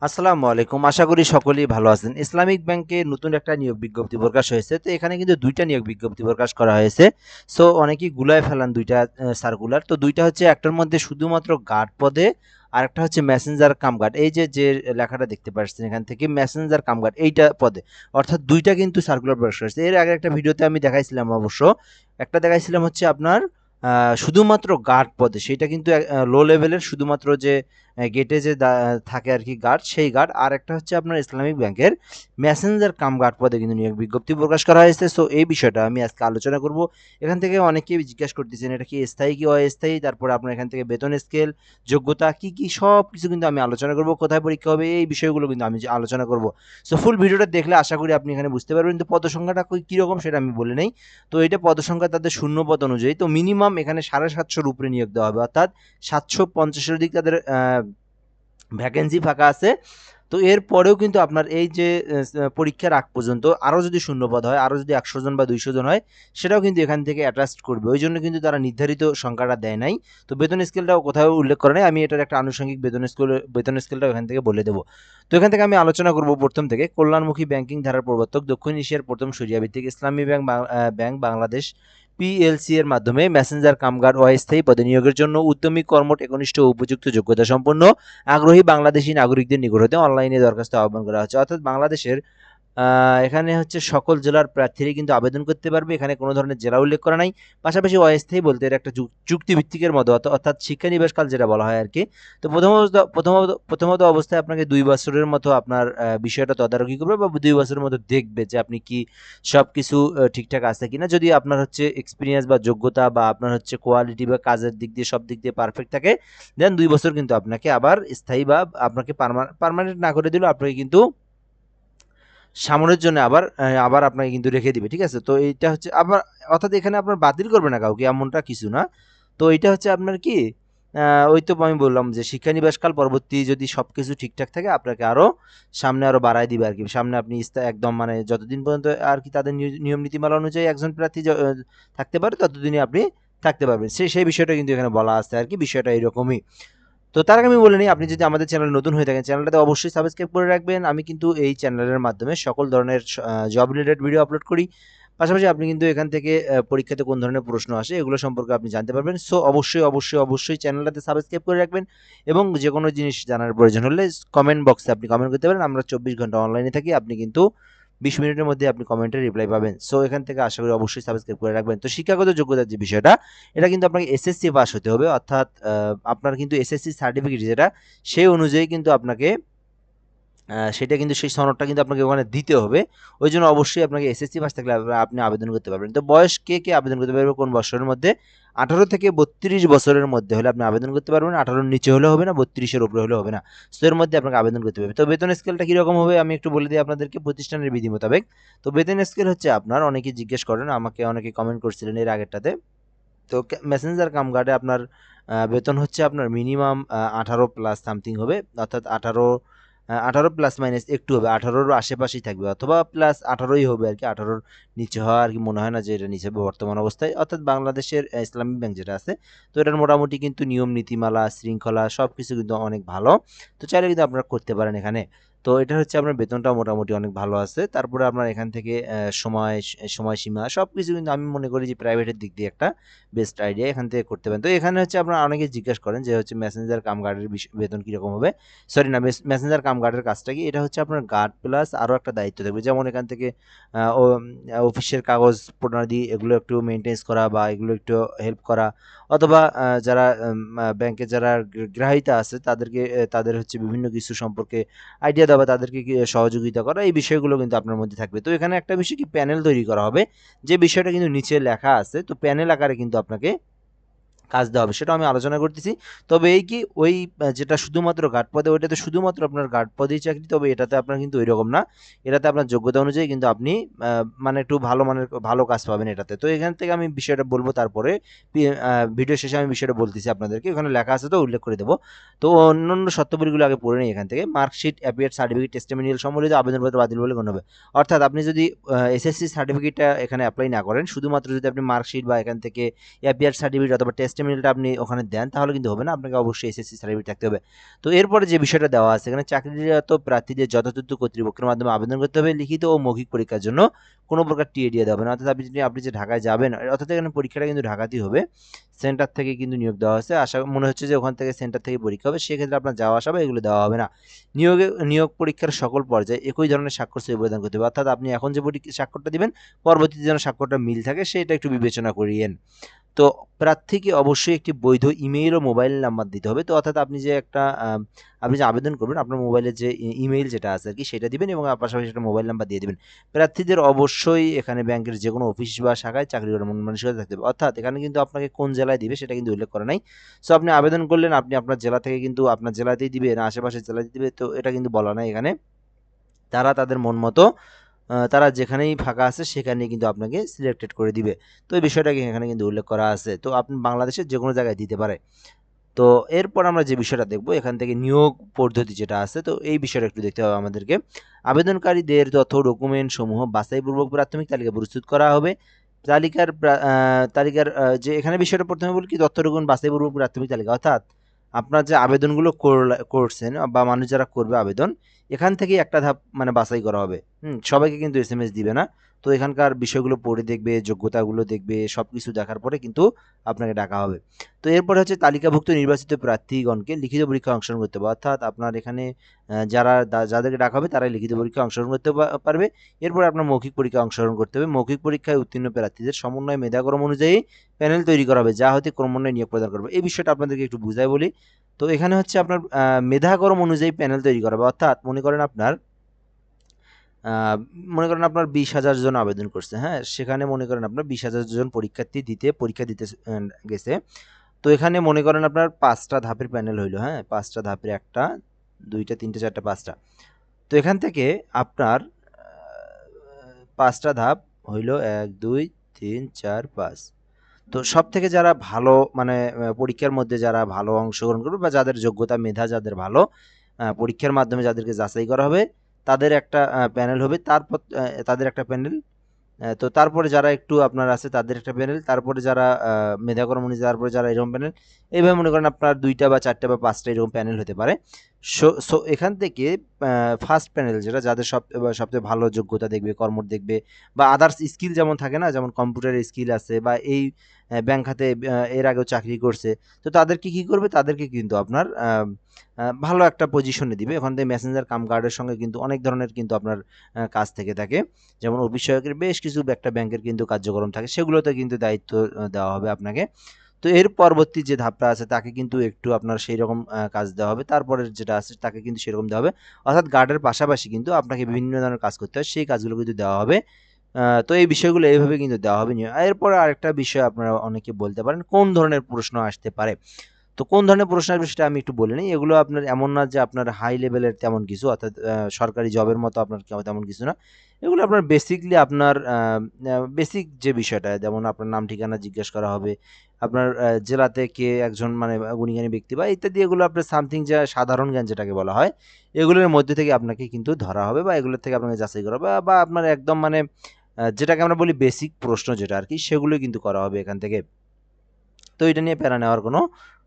আসসালামু আলাইকুম। আশা করি সকলেই ভালো আছেন। ইসলামিক ব্যাংকে নতুন একটা নিয়োগ বিজ্ঞপ্তি প্রকাশ হয়েছে। তো এখানে কিন্তু ২ টা নিয়োগ বিজ্ঞপ্তি প্রকাশ করা হয়েছে। সো অনেকেই গুলায় ফেলান ২ টা সার্কুলার। তো ২ টা হচ্ছে একটার মধ্যে শুধুমাত্র গার্ড পদে, আরেকটা হচ্ছে মেসেঞ্জার কাম গার্ড। এই যে লেখাটা দেখতে পাচ্ছেন এখান থেকে মেসেঞ্জার কাম গার্ড এইটা পদে। অর্থাৎ ২ টা কিন্তু সার্কুলার প্রকাশ হয়েছে। এর আগে একটা ভিডিওতে আমি দেখাইছিলাম অবশ্য। একটা দেখাইছিলাম হচ্ছে আপনার শুধুমাত্র গার্ড পদে। সেইটা কিন্তু লো লেভেলের শুধুমাত্র যে গেটে যে থাকে আরকি গার্ড, সেই গার্ড। আরেকটা হচ্ছে আপনার ইসলামিক ব্যাংকের মেসেঞ্জার কাম গার্ড পদে কিন্তু নিয়োগ বিজ্ঞপ্তি প্রকাশ করা হয়েছে। সো এই বিষয়টা আমি আজকে আলোচনা করব। এখান থেকে অনেকেই জিজ্ঞেস করতেছেন এটা কি স্থায়ী কি অস্থায়ী? তারপরে আপনার এখান থেকে বেতন স্কেল, যোগ্যতা কি সবকিছু কিন্তু আমি আলোচনা করব। কোথায় পরীক্ষা হবে এই বিষয়গুলো কিন্তু আমি আলোচনা করব। সো ফুল ভিডিওটা দেখলে আশা করি আপনি এখানে বুঝতে পারবেন। তো পদ সংখ্যাটা কিরকম সেটা আমি বলে নেই। তো এটা পদ সংখ্যা তাদের শূন্য পদ অনুযায়ী। তো মিনিমাম এখানে ৭৫০ র উপরে নিয়োগ দেওয়া হবে। অর্থাৎ ৭৫০ এর দিক তাদের ভ্যাকেন্সি ফাঁকা আছে। তো এরপরেও কিন্তু আপনার এই যে পরীক্ষার আগ পর্যন্ত আরও যদি শূন্যপদ হয়, আরও যদি ১০০ জন বা ২০০ জন হয়, সেটাও কিন্তু এখান থেকে অ্যাটাস্ট করবে। ওইজন্য কিন্তু তারা নির্ধারিত সংখ্যাটা দেয় নাই। তো বেতন স্কেলটাও কোথাও উল্লেখ করে নাই। আমি এটার একটা আনুষঙ্গিক বেতন স্কেলটাও এখান থেকে বলে দেব। তো এখান থেকে আমি আলোচনা করব ১ম থেকে কল্যাণমুখী ব্যাংকিং ধারার প্রবর্তক দক্ষিণ এশিয়ার ১ম শরিয়া ভিত্তিক ইসলামী ব্যাংক বাংলাদেশ পিএলসি এর মাধ্যমে মেসেঞ্জার কামগার অস্থায়ী পদে নিয়োগের জন্য উদ্যমী, কর্মঠ, একনিষ্ঠ ও উপযুক্ত যোগ্যতা সম্পন্ন আগ্রহী বাংলাদেশী নাগরিকদের নিকট হতে অনলাইনে দরখাস্ত আহ্বান করা হচ্ছে। অর্থাৎ বাংলাদেশের এখানে হচ্ছে সকল জেলার প্রার্থীরাই কিন্তু আবেদন করতে পারবে। এখানে কোনো ধরনের জেলা উল্লেখ করা নাই। পাশাপাশি অস্থায়ী বলতে এর একটা চুক্তিভিত্তিকের মতো অর্থাৎ শিক্ষানিবাসকাল যেটা বলা হয় আরকি। তো প্রথমত অবস্থায় আপনাকে ২ বছরের মতো আপনার বিষয়টা তদারকি করবে বা ২ বছরের মতো দেখবে যে আপনি কি সবকিছু ঠিকঠাক আছে কিনা। যদি আপনার হচ্ছে এক্সপেরিয়েন্স বা যোগ্যতা বা আপনার হচ্ছে কোয়ালিটি বা কাজের দিক দিয়ে সব দিক দিয়ে পারফেক্ট থাকে, দেন ২ বছর কিন্তু আপনাকে আবার স্থায়ী বা আপনাকে পার্মানেন্ট না করে দিলেও আপনাকে কিন্তু সামনের জন্য আবার আপনাকে কিন্তু রেখে দিবে। ঠিক আছে? তো এইটা হচ্ছে আবার অর্থাৎ এখানে আপনার বাতিল করবে না কাউকে এমনটা কিছু না। তো এইটা হচ্ছে আপনার কি ওই তো আমি বললাম যে শিক্ষানিবাসকাল পরবর্তী যদি সবকিছু ঠিকঠাক থাকে আপনাকে সামনে আরো বাড়ায় দিবে আরকি। সামনে আপনি একদম মানে যতদিন পর্যন্ত আরকি তাদের নিয়ম নীতিমালা অনুযায়ী একজন প্রার্থী থাকতে পারে ততদিনই আপনি থাকতে পারবেন। সেই বিষয়টা কিন্তু এখানে বলা আছে আরকি। বিষয়টা এরকমই। তো তার আগে আমি বলে নিই, আপনি যদি আমাদের চ্যানেলে নতুন হয়ে থাকেন, চ্যানেলটাতে অবশ্যই সাবস্ক্রাইব করে রাখবেন। আমি কিন্তু এই চ্যানেলের মাধ্যমে সকল ধরনের জব রিলেটেড ভিডিও আপলোড করি। পাশাপাশি আপনি কিন্তু এখান থেকে পরীক্ষাতে কোন ধরনের প্রশ্ন আসে এগুলো সম্পর্কে আপনি জানতে পারবেন। সো অবশ্যই চ্যানেলটাতে সাবস্ক্রাইব করে রাখবেন এবং যেকোনো জিনিস জানার প্রয়োজন হলে কমেন্ট বক্সে আপনি কমেন্ট করতে পারেন। আমরা ২৪ ঘন্টা অনলাইনে থাকি। আপনি কিন্তু ২০ মিনিটের মধ্যে আপনি কমেন্টের রিপ্লাই পাবেন। সো এখান থেকে আশা করি অবশ্যই সাবস্ক্রাইব করে রাখবেন। তো শিক্ষাগত যোগ্যতার যে বিষয়টা, এটা কিন্তু আপনাকে এসএসসি পাস হতে হবে। অর্থাৎ আপনার কিন্তু এসএসসি সার্টিফিকেট যেটা, সেই অনুযায়ী কিন্তু আপনাকে সেটা কিন্তু সেই সনদটা কিন্তু আপনাকে ওখানে দিতে হবে। ওইজন্য অবশ্যই আপনাকে এসএসসি পাস থাকলে আপনি আবেদন করতে পারবেন। তো বয়স কে আবেদন করতে পারবে কোন বছরের মধ্যে? ১৮ থেকে ৩২ বছরের মধ্যে হলে আপনি আবেদন করতে পারবেন। ১৮ এর নিচে হলেও হবে না, ৩২ এর উপরে হলেও হবে না। সো এর মধ্যে আপনাকে আবেদন করতে হবে। তো বেতন স্কেলটা কিরকম হবে আমি একটু বলে দিই আপনাদেরকে প্রতিষ্ঠানের বিধি মোতাবেক। তো বেতন স্কেল হচ্ছে আপনার অনেকেই জিজ্ঞেস করেন, আমাকে অনেকে কমেন্ট করছিলেন এর আগেরটাতে। তো মেসেঞ্জার কাম গার্ডে আপনার বেতন হচ্ছে আপনার মিনিমাম ১৮ প্লাস সামথিং হবে। অর্থাৎ ১৮ প্লাস মাইনাস একটু হবে। ১৮ আশেপাশেই থাকবে অথবা প্লাস ১৮ই হবে আরকি। ১৮ নিচে হওয়া আরকি মনে হয় না যে এটা নিচে হবে বর্তমান অবস্থায়। অর্থাৎ বাংলাদেশের ইসলামী ব্যাংক যেটা আছে, তো এটার মোটামুটি কিন্তু নিয়ম নীতিমালা, শৃঙ্খলা সবকিছু কিন্তু অনেক ভালো। তো চাইলে কিন্তু আপনারা করতে পারেন এখানে। তো এটা হচ্ছে আপনার বেতনটাও মোটামুটি অনেক ভালো আছে। তারপরে আপনার এখান থেকে সময়সীমা সবকিছু কিন্তু আমি মনে করি যে প্রাইভেটের দিক দিয়ে একটা বেস্ট আইডিয়া এখান থেকে করতে পারেন। তো এখানে হচ্ছে আপনারা অনেকে জিজ্ঞেস করেন যে হচ্ছে মেসেঞ্জার কাম গার্ডের বেতন কিরকম হবে? সরি না, মেসেঞ্জার কাম গার্ডের কাজটা কি? এটা হচ্ছে আপনার গার্ড প্লাস আরো একটা দায়িত্ব থাকবে। যেমন এখান থেকে অফিসের কাগজ প্রণালী এগুলো একটু মেইনটেইন করা বা এগুলো একটু হেল্প করা, অথবা যারা ব্যাংকে যারা গ্রাহীতা আছে তাদেরকে তাদের হচ্ছে বিভিন্ন কিছু সম্পর্কে আইডিয়া দেওয়া বা তাদেরকে সহযোগিতা করা, এই বিষয়গুলো কিন্তু আপনার মধ্যে থাকবে। তো এখানে একটা বিষয় কি প্যানেল তৈরি করা হবে, যে বিষয়টা কিন্তু নিচে লেখা আছে। তো প্যানেল আকারে কিন্তু আপনাকে কাজ দেওয়া হবে সেটাও আমি আলোচনা করতেছি। তবে এই কি ওই যেটা শুধুমাত্র গার্ড পদে ওইটাতে শুধুমাত্র আপনার গার্ড পদেই চাকরি, তবে এটাতে আপনার কিন্তু ওইরকম না। এটাতে আপনার যোগ্যতা অনুযায়ী কিন্তু আপনি মানে একটু ভালো মানের ভালো কাজ পাবেন এটাতে। তো এখান থেকে আমি বিষয়টা বলব, তারপরে ভিডিও শেষে আমি বিষয়টা বলতেছি আপনাদেরকে। ওখানে লেখা আছে তো উল্লেখ করে দেবো। তো অন্যান্য শর্তাবলীগুলো আগে পড়ে নিই এখান থেকে। মার্কশিট, অ্যাপিয়ার সার্টিফিকেট, টেস্টিমোনিয়াল সম্বলিত আবেদনপত্র বাতিল বলে গণ্য হবে। অর্থাৎ আপনি যদি এসএসসি সার্টিফিকেটটা এখানে এপ্লাই না করেন, শুধুমাত্র যদি আপনি মার্কশিট বা এখান থেকে অ্যাপিয়ার সার্টিফিকেট অথবা টেস্টিমোনিয়ালটা আপনি ওখানে দেন তাহলে কিন্তু হবে না, আপনাকে অবশ্যই এসএসসি সার্টিফিকেট থাকতে হবে। তো এরপরে যে বিষয়টা দেওয়া আছে এখানে, চাকরিরত প্রার্থীদের যথাযথ কর্তৃপক্ষের মাধ্যমে আবেদন করতে হবে। লিখিত ও মৌখিক পরীক্ষার জন্য কোনো প্রকার টিএ দিয়ে দেবে না, অর্থাৎ আপনি যে ঢাকায় যাবেন, অর্থাৎ এখানে পরীক্ষাটা কিন্তু ঢাকাতেই হবে, সেন্টার থেকে কিন্তু নিয়োগ দেওয়া হচ্ছে। আশা মনে হচ্ছে যে ওখান থেকে সেন্টার থেকে পরীক্ষা হবে, সেক্ষেত্রে আপনার যাওয়া আসা বা এগুলো দেওয়া হবে না। নিয়োগ পরীক্ষার সকল পর্যায়ে একই ধরনের স্বাক্ষর সই প্রদান করতে হবে, অর্থাৎ আপনি এখন যে স্বাক্ষরটা দিবেন পরবর্তীতে যেন স্বাক্ষরটা মিল থাকে সেটা একটু বিবেচনা করিয়েন। তো প্রার্থীকে অবশ্যই একটি বৈধ ইমেইল ও মোবাইল নাম্বার দিতে হবে। তো অর্থাৎ আপনি যে আবেদন করবেন আপনার মোবাইলের যে ইমেইল যেটা আছে আরকি সেটা দিবেন এবং পাশাপাশি একটা মোবাইল নাম্বার দিয়ে দিবেন। প্রার্থীদের অবশ্যই এখানে ব্যাংকের যেকোনো অফিস বা শাখায় চাকরি করার মন মানসিকতা থাকতে হবে। অর্থাৎ এখানে কিন্তু আপনাকে কোন জেলায় দিবে সেটা কিন্তু উল্লেখ করা নাই। সো আপনি আবেদন করলেন, আপনি আপনার জেলা থেকে কিন্তু আপনার জেলাতেই দিবে না আশেপাশের জেলায় দিবে, তো এটা কিন্তু বলা নাই এখানে। তারা তাদের মন মতো তারা যেখানেই ফাঁকা আছে সেখানেই কিন্তু আপনাকে সিলেক্টেড করে দিবে। তো এই বিষয়টা এখানে কিন্তু উল্লেখ করা আছে। তো আপনি বাংলাদেশের যেকোনো জায়গায় দিতে পারে। তো এরপর আমরা যে বিষয়টা দেখব এখান থেকে নিয়োগ পদ্ধতি যেটা আছে, তো এই বিষয়টা একটু দেখতে হবে আমাদেরকে। আবেদনকারীদের তথ্য ডকুমেন্ট সমূহ বাছাইপূর্বক প্রাথমিক তালিকা প্রস্তুত করা হবে। তালিকার যে এখানে বিষয়টা প্রথমে বলি কি, তথ্য ডকুমেন্ট বাছাইপূর্বক প্রাথমিক তালিকা, অর্থাৎ আপনার যে আবেদনগুলো করছেন বা মানুষ যারা করবে আবেদন, এখান থেকেই একটা ধাপ মানে বাছাই করা হবে। সবাইকে কিন্তু এসএমএস দিবে না। তো এখানকার বিষয়গুলো পড়ে দেখবে, যোগ্যতাগুলো দেখবে, সবকিছু দেখার পরে কিন্তু আপনাকে ডাকা হবে। তো এরপরে হচ্ছে তালিকাভুক্ত নির্বাচিত প্রার্থীগণকে লিখিত পরীক্ষায় অংশগ্রহণ করতে হবে, অর্থাৎ আপনার এখানে যাদেরকে ডাকা হবে তারাই লিখিত পরীক্ষায় অংশগ্রহণ করতে পারবে। এরপরে আপনার মৌখিক পরীক্ষায় অংশগ্রহণ করতে হবে। মৌখিক পরীক্ষায় উত্তীর্ণ প্রার্থীদের সমন্বয় মেধাক্রম অনুযায়ী প্যানেল তৈরি করা হবে, যা হতে ক্রমান্বয়ে নিয়োগ প্রদান করবে। এই বিষয়টা আপনাদেরকে একটু বুঝাই বলি। তো এখানে হচ্ছে আপনার মেধাক্রম অনুযায়ী প্যানেল তৈরি করা হবে, অর্থাৎ মনে করেন আপনার 20,000 জন আবেদন করছে, হ্যাঁ, সেখানে মনে করেন আপনার 20,000 জন পরীক্ষা দিতে গেছে। তো এখানে মনে করেন আপনার 5টা ধাপের প্যানেল হইলো, হ্যাঁ, 5টা ধাপের 1টা 2টা 3টে 4টা 5টা। তো এখান থেকে আপনার 5টা ধাপ হইলো 1 2 3 4 5। তো সব থেকে যারা ভালো মানে পরীক্ষার মধ্যে যারা ভালো অংশগ্রহণ করবে বা যাদের যোগ্যতা মেধা যাদের ভালো, পরীক্ষার মাধ্যমে যাদেরকে যাচাই করা হবে তাদের একটা প্যানেল হবে, তারপর তাদের একটা প্যানেল, তো তারপরে যারা একটু আপনার আছে তাদের একটা প্যানেল, তারপরে যারা মেধাক্রম অনুযায়ী তারপরে যারা এরকম প্যানেল, এইভাবে মনে করেন আপনার 2টা বা 4টা বা 5টা এরকম প্যানেল হতে পারে। সো এখান থেকে ফার্স্ট প্যানেল যেটা যাদের সবচেয়ে ভালো যোগ্যতা দেখবে, কর্ম দেখবে বা আদার্স স্কিল যেমন থাকে না, যেমন কম্পিউটারের স্কিল আছে বা এই ব্যাংক খাতে এর আগেও চাকরি করছে, তো তাদেরকে কি করবে, তাদেরকে কিন্তু আপনার ভালো একটা পজিশনে দিবে। ওখান থেকে মেসেঞ্জার কাম গার্ডের সঙ্গে কিন্তু অনেক ধরনের কিন্তু আপনার কাজ থেকে থাকে, যেমন অফিস সহায়কের বেশ কিছু একটা ব্যাংকের কিন্তু কার্যক্রম থাকে, সেগুলোতে কিন্তু দায়িত্ব দেওয়া হবে আপনাকে। তো এর পরবর্তী যে ধাপটা আছে তাকে কিন্তু একটু আপনার সেই রকম কাজ দেওয়া হবে, তারপরের যেটা আছে তাকে কিন্তু সেরকম দেওয়া হবে, অর্থাৎ গার্ডের পাশাপাশি কিন্তু আপনাকে বিভিন্ন ধরনের কাজ করতে হয়, সেই কাজগুলো কিন্তু দেওয়া হবে। তো এই বিষয়গুলো এইভাবে কিন্তু দেওয়া হবে। এরপর আরেকটা বিষয় আপনারা অনেকে বলতে পারেন কোন ধরনের প্রশ্ন আসতে পারে। তো কোন ধরনের প্রশ্ন আসবে সেটা আমি একটু বলে নিই। এগুলো আপনার এমন না যে আপনার হাই লেভেলের তেমন কিছু, অর্থাৎ সরকারি জবের মতো আপনার তেমন কিছু না। এগুলো আপনার বেসিকলি আপনার বেসিক যে বিষয়টা, যেমন আপনার নাম ঠিকানা জিজ্ঞেস করা হবে, আপনার জেলাতে কে একজন মানে গুণীজ্ঞানী ব্যক্তি বা ইত্যাদি, এগুলো আপনার সামথিং যা সাধারণ জ্ঞান যেটাকে বলা হয়, এগুলোর মধ্যে থেকে আপনাকে কিন্তু ধরা হবে বা এগুলোর থেকে আপনাকে যাচাই করা হবে, বা আপনার একদম মানে যেটাকে আমরা বলি বেসিক প্রশ্ন যেটা আর কি, সেগুলোই কিন্তু করা হবে এখান থেকে। তো এটা নিয়ে প্যারা নেওয়ার কোনো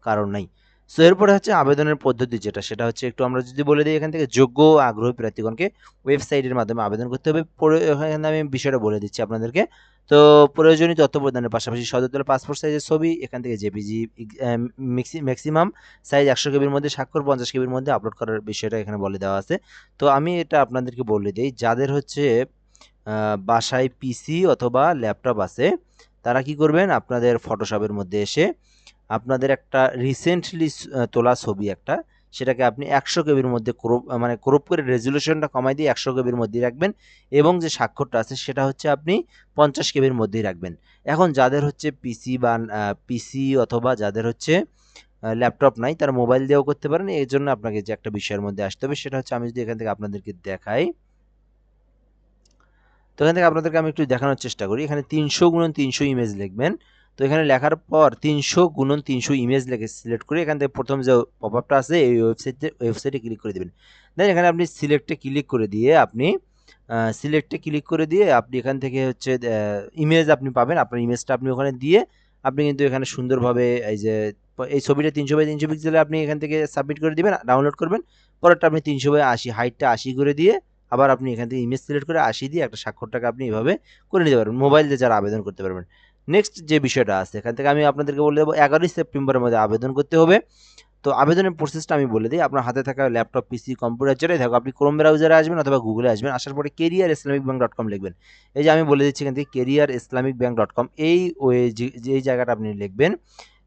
কারণ নাই। সো এরপরে হচ্ছে আবেদনের পদ্ধতি যেটা, সেটা হচ্ছে একটু আমরা যদি বলে দিই, এখান থেকে যোগ্য ও আগ্রহী প্রার্থীগণকে ওয়েবসাইটের মাধ্যমে আবেদন করতে হবে। এখানে আমি বিষয়টা বলে দিচ্ছি আপনাদেরকে। তো প্রয়োজনীয় তথ্য প্রদানের পাশাপাশি সদর দলের পাসপোর্ট সাইজের ছবি, এখান থেকে জেপিজি ম্যাক্সিমাম সাইজ 100 কেবির মধ্যে, স্বাক্ষর 50 কেবির মধ্যে আপলোড করার বিষয়টা এখানে বলে দেওয়া আছে। তো আমি এটা আপনাদেরকে বলে দিই, যাদের হচ্ছে বাসায় পিসি অথবা ল্যাপটপ আছে তারা কি করবেন, আপনাদের ফটোশপের মধ্যে এসে আপনাদের একটা রিসেন্টলি তোলা ছবি একটা, সেটাকে আপনি 100 কেবির মধ্যে ক্রপ করে রেজুলেশনটা কমাই দিয়ে 100 কেবির মধ্যেই রাখবেন, এবং যে স্বাক্ষরটা আছে সেটা হচ্ছে আপনি 50 কেবির মধ্যেই রাখবেন। এখন যাদের হচ্ছে পিসি অথবা যাদের হচ্ছে ল্যাপটপ নাই তারা মোবাইল দিয়েও করতে পারেন। এই জন্য আপনাকে যে একটা বিষয়ের মধ্যে আসতে হবে সেটা হচ্ছে, আমি যদি এখান থেকে আপনাদেরকে দেখাই, তো এখান থেকে আপনাদেরকে আমি একটু দেখানোর চেষ্টা করি। এখানে 300x300 ইমেজ লিখবেন। তো এখানে লেখার পর 300x300 ইমেজ লিখে সিলেক্ট করে এখান থেকে প্রথম যে পপআপটা আছে এই ওয়েবসাইটে ক্লিক করে দেবেন। দেন এখানে আপনি সিলেক্টে ক্লিক করে দিয়ে আপনি এখান থেকে হচ্ছে ইমেজ আপনি পাবেন, আপনার ইমেজটা আপনি ওখানে দিয়ে আপনি কিন্তু এখানে সুন্দরভাবে এই যে এই ছবিটা 300 বাই 300 পিক্সেলে আপনি এখান থেকে সাবমিট করে দিবেন, ডাউনলোড করবেন। পরেরটা আপনি 300 বাই 80, হাইটটা 80 করে দিয়ে আবার আপনি এখান থেকে ইমেজ সিলেক্ট করে 80 দিয়ে একটা স্বাক্ষরটাকে আপনি এভাবে করে নিতে পারবেন, মোবাইল দিয়ে যারা আবেদন করতে পারবেন। নেক্সট যে বিষয়টা আছে এখান থেকে আমি আপনাদেরকে বলে দেবো, 11ই সেপ্টেম্বরের মধ্যে আবেদন করতে হবে। তো আবেদনের প্রসেসটা আমি বলে দিই। আপনার হাতে থাকা ল্যাপটপ, পিসি, কম্পিউটার যেটাই থাকুক, আপনি ক্রোম ব্রাউজারে আসবেন অথবা গুগলে আসবেন। আসার পরে careerislamic.bank.com লিখবেন। এই যে আমি বলে দিচ্ছি এখান থেকে careerislamic.bank.com, এই ওয়ে যেই জায়গাটা আপনি লিখবেন,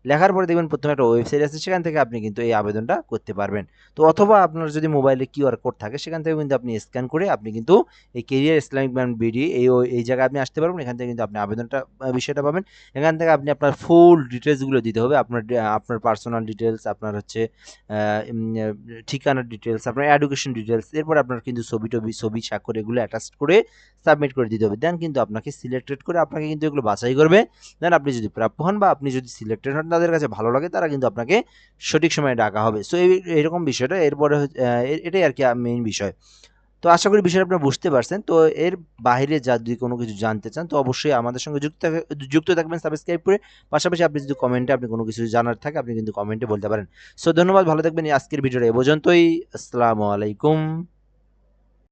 লেখার পরে দেখবেন প্রথমে একটা ওয়েবসাইট আছে, সেখান থেকে আপনি কিন্তু এই আবেদনটা করতে পারবেন। তো অথবা আপনার যদি মোবাইলে কিউআর কোড থাকে সেখান থেকে কিন্তু আপনি স্ক্যান করে আপনি কিন্তু এই কেরিয়ার ইসলামিক ব্যাংক বিডি এই জায়গায় আপনি আসতে পারবেন। এখান থেকে কিন্তু আপনি আবেদনটা বিষয়টা পাবেন। এখান থেকে আপনি আপনার ফুল ডিটেলসগুলো দিতে হবে, আপনার পার্সোনাল ডিটেলস, আপনার হচ্ছে ঠিকানার ডিটেলস, আপনার এডুকেশন ডিটেলস, এরপর আপনার কিন্তু ছবি স্বাক্ষর এগুলো অ্যাটাচ করে সাবমিট করে দিতে হবে। দেন কিন্তু আপনাকে সিলেক্টেড করে আপনাকে কিন্তু এগুলো বাছাই করবে। দেন আপনি যদি প্রাপ্য হন বা আপনি যদি সিলেক্টেড হন, তাদের কাছে ভালো লাগে, তারা কিন্তু আপনাকে সঠিক সময়ে ডাকা হবে। সো এইরকম বিষয়টা, এরপরে এটাই আর কি মেইন বিষয়। তো আশা করি বিষয়টা আপনারা বুঝতে পারছেন। তো এর বাইরে যদি কোনো কিছু জানতে চান তো অবশ্যই আমাদের সঙ্গে যুক্ত থাকবেন সাবস্ক্রাইব করে। পাশাপাশি আপনি যদি কমেন্টে আপনি কোনো কিছু জানার থাকে আপনি কিন্তু কমেন্টে বলতে পারেন। সো ধন্যবাদ, ভালো থাকবেন। আজকের ভিডিওটা এ পর্যন্তই। আসসালামু আলাইকুম।